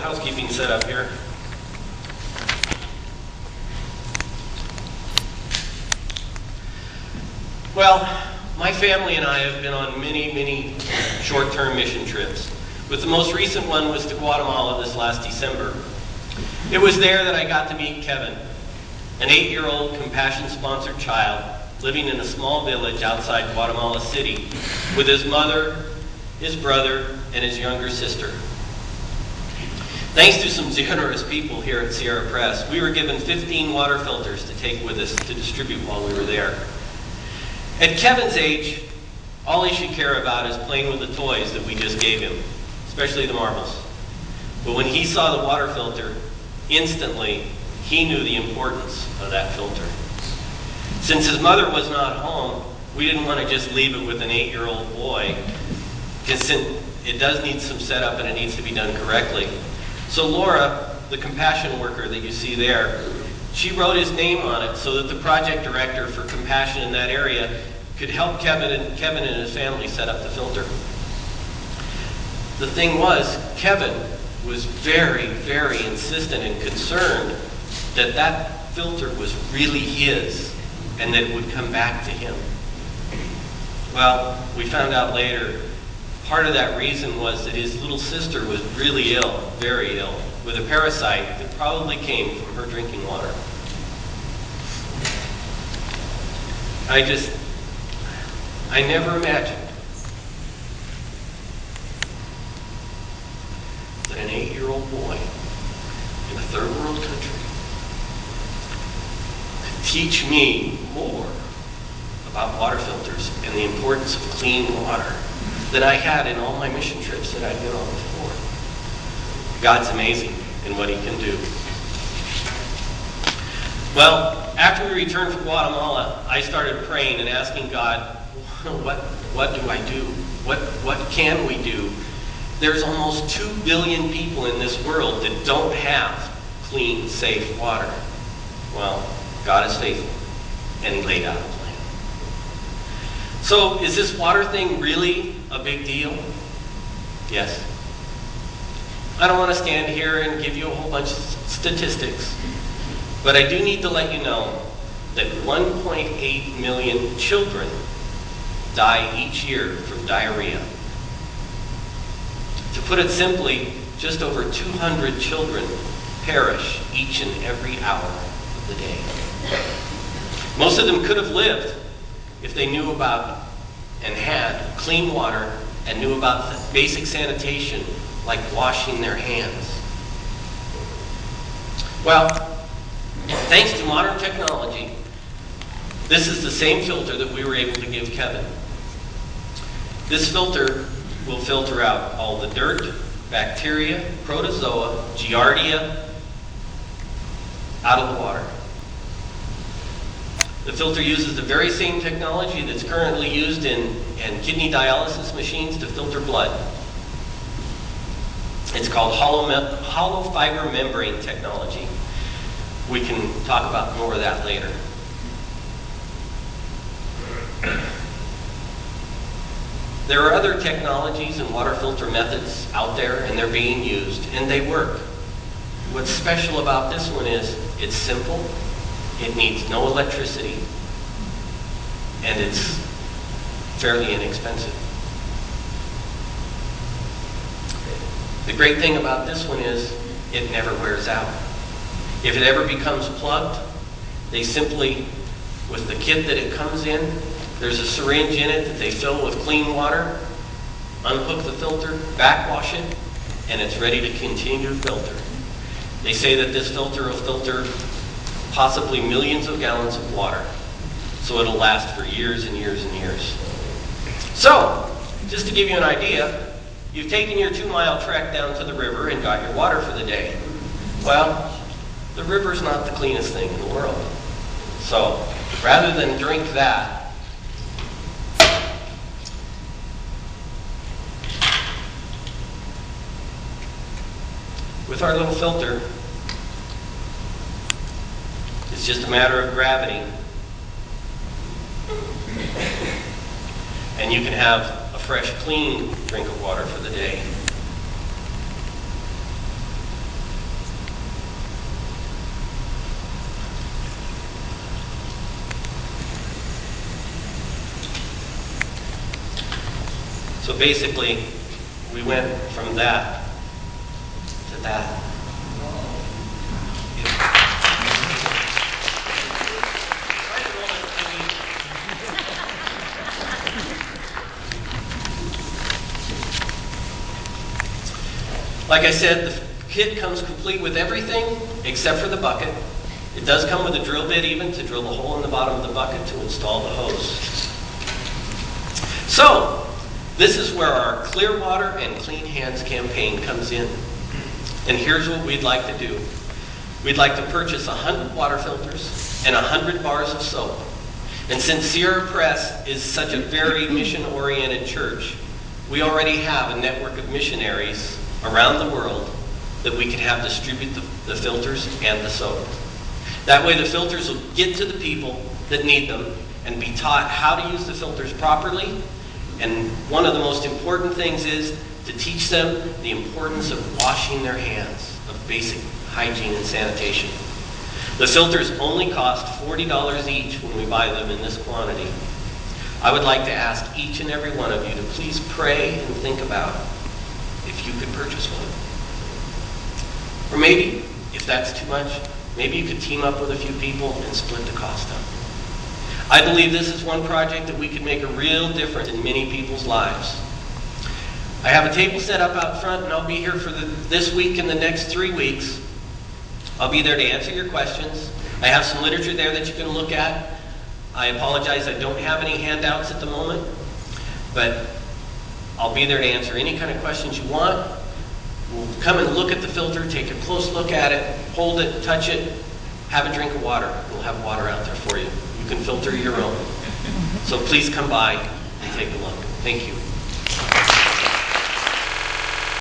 housekeeping set up here. Well, my family and I have been on many short-term mission trips, with the most recent one was to Guatemala this last December. It was there that I got to meet Kevin, an 8-year-old compassion-sponsored child living in a small village outside Guatemala City with his mother, his brother, and his younger sister. Thanks to some generous people here at Sierra Press, we were given 15 water filters to take with us to distribute while we were there. At Kevin's age, all he should care about is playing with the toys that we just gave him, especially the marbles. But when he saw the water filter, instantly he knew the importance of that filter. Since his mother was not home, we didn't want to just leave it with an 8-year-old boy, because it does need some setup and it needs to be done correctly. So Laura, the compassion worker that you see there, she wrote his name on it so that the project director for compassion in that area could help Kevin and his family set up the filter. The thing was, Kevin was very insistent and concerned that that filter was really his and that it would come back to him. Well, we found out later, part of that reason was that his little sister was really ill, very ill, with a parasite that probably came from her drinking water. I never imagined that an 8-year-old boy in a third world country could teach me more about water filters and the importance of clean water than I had in all my mission trips that I'd been on before. God's amazing in what he can do. Well, after we returned from Guatemala, I started praying and asking God, what do I do? What can we do? There's almost 2 billion people in this world that don't have clean, safe water. Well, God is faithful, and he laid out a plan. So, is this water thing really a big deal? Yes. I don't want to stand here and give you a whole bunch of statistics, but I do need to let you know that 1.8 million children die each year from diarrhea. To put it simply, just over 200 children perish each and every hour of the day. Most of them could have lived if they knew about and had clean water and knew about the basic sanitation like washing their hands. Well, thanks to modern technology, this is the same filter that we were able to give Kevin. This filter will filter out all the dirt, bacteria, protozoa, giardia out of the water. The filter uses the very same technology that's currently used in kidney dialysis machines to filter blood. It's called hollow fiber membrane technology. We can talk about more of that later. There are other technologies and water filter methods out there, and they're being used, and they work. What's special about this one is it's simple, it needs no electricity, and it's fairly inexpensive. The great thing about this one is it never wears out. If it ever becomes plugged, they simply, with the kit that it comes in, there's a syringe in it that they fill with clean water, unhook the filter, backwash it, and it's ready to continue to filter. They say that this filter will filter possibly millions of gallons of water, so it'll last for years and years and years. So, just to give you an idea, you've taken your 2-mile trek down to the river and got your water for the day. Well, the river's not the cleanest thing in the world. So, rather than drink that, with our little filter, it's just a matter of gravity. And you can have a fresh, clean drink of water for the day. So basically, we went from that to that. Like I said, the kit comes complete with everything except for the bucket. It does come with a drill bit even to drill the hole in the bottom of the bucket to install the hose. So, this is where our Clear Water and Clean Hands campaign comes in. And here's what we'd like to do. We'd like to purchase 100 water filters and 100 bars of soap. And since Sierra Press is such a very mission-oriented church, we already have a network of missionaries around the world that we can have distribute the filters and the soap. That way the filters will get to the people that need them and be taught how to use the filters properly. And one of the most important things is to teach them the importance of washing their hands, of basic hygiene and sanitation. The filters only cost $40 each when we buy them in this quantity. I would like to ask each and every one of you to please pray and think about if you could purchase one. Or maybe, if that's too much, maybe you could team up with a few people and split the cost up. I believe this is one project that we could make a real difference in many people's lives. I have a table set up out front, and I'll be here for this week and the next 3 weeks. I'll be there to answer your questions. I have some literature there that you can look at. I apologize, I don't have any handouts at the moment, but I'll be there to answer any kind of questions you want. We'll come and look at the filter, take a close look at it, hold it, touch it, have a drink of water. We'll have water out there for you. You can filter your own. So please come by and take a look. Thank you.